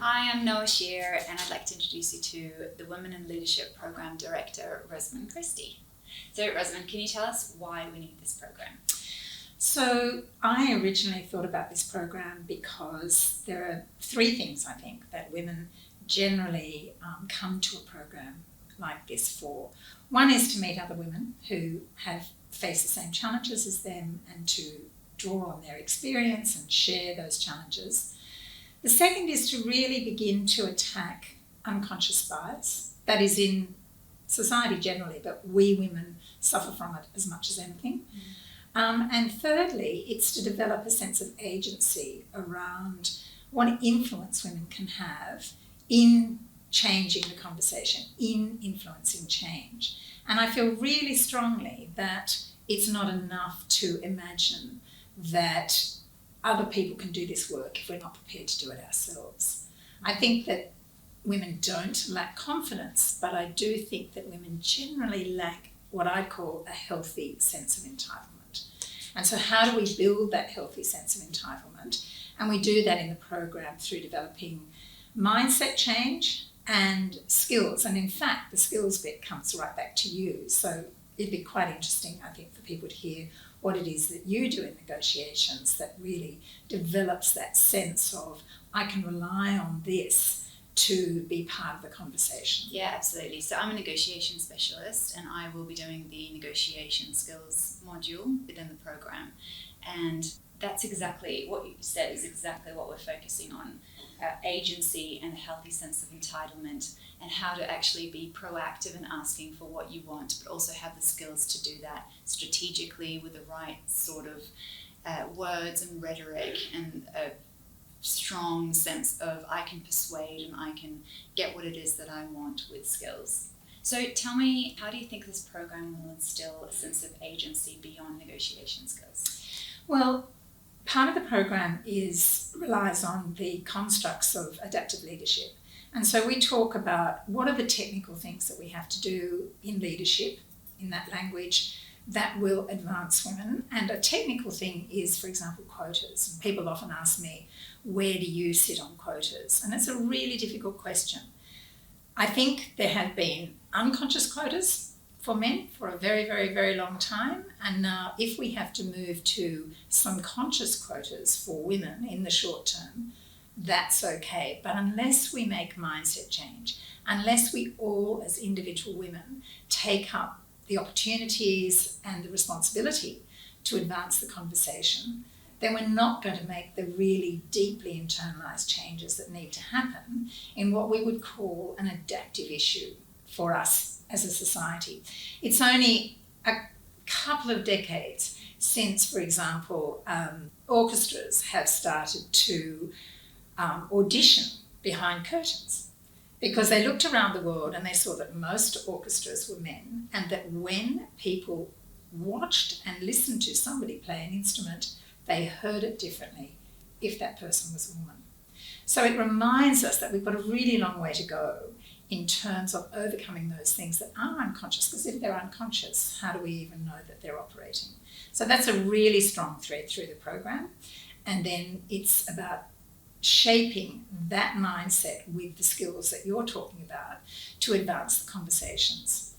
Hi, I'm Noah Shear, and I'd like to introduce you to the Women in Leadership Program Director, Rosamund Christie. So, Rosamund, can you tell us why we need this program? So I originally thought about this program because there are three things I think that women generally come to a program like this for. One is to meet other women who have faced the same challenges as them and to draw on their experience and share those challenges. The second is to really begin to attack unconscious bias that is in society generally, but we women suffer from it as much as anything. And thirdly, it's to develop a sense of agency around what influence women can have in changing the conversation, in influencing change. And I feel really strongly that it's not enough to imagine that other people can do this work if we're not prepared to do it ourselves. I think that women don't lack confidence, but I do think that women generally lack what I call a healthy sense of entitlement. And so how do we build that healthy sense of entitlement? And we do that in the program through developing mindset change and skills. And in fact, the skills bit comes right back to you. So it'd be quite interesting, I think, for people to hear what it is that you do in negotiations that really develops that sense of, I can rely on this to be part of the conversation. Yeah, absolutely. So I'm a negotiation specialist, and I will be doing the negotiation skills module within the program. And that's exactly what you said, is exactly what we're focusing on. Agency and a healthy sense of entitlement, and how to actually be proactive in asking for what you want, but also have the skills to do that strategically with the right sort of words and rhetoric, and a strong sense of I can persuade and I can get what it is that I want with skills. So tell me, how do you think this program will instill a sense of agency beyond negotiation skills? Well, part of the program relies on the constructs of adaptive leadership. And so we talk about what are the technical things that we have to do in leadership, in that language, that will advance women. And a technical thing is, for example, quotas. And people often ask me, where do you sit on quotas? And it's a really difficult question. I think there have been unconscious quotas for men for a very, very, very long time. And now if we have to move to some conscious quotas for women in the short term, that's okay. But unless we make mindset change, unless we all as individual women take up the opportunities and the responsibility to advance the conversation, then we're not going to make the really deeply internalized changes that need to happen in what we would call an adaptive issue for us as a society. It's only a couple of decades since, for example, orchestras have started to audition behind curtains, because they looked around the world and they saw that most orchestras were men, and that when people watched and listened to somebody play an instrument, they heard it differently if that person was a woman. So it reminds us that we've got a really long way to go in terms of overcoming those things that are unconscious, because if they're unconscious, how do we even know that they're operating? So that's a really strong thread through the program. And then it's about shaping that mindset with the skills that you're talking about to advance the conversations.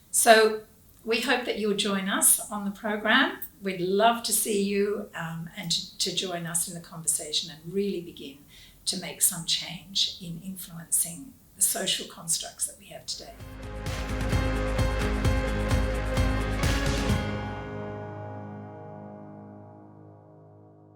So we hope that you'll join us on the program. We'd love to see you and to join us in the conversation and really begin to make some change in influencing the social constructs that we have today.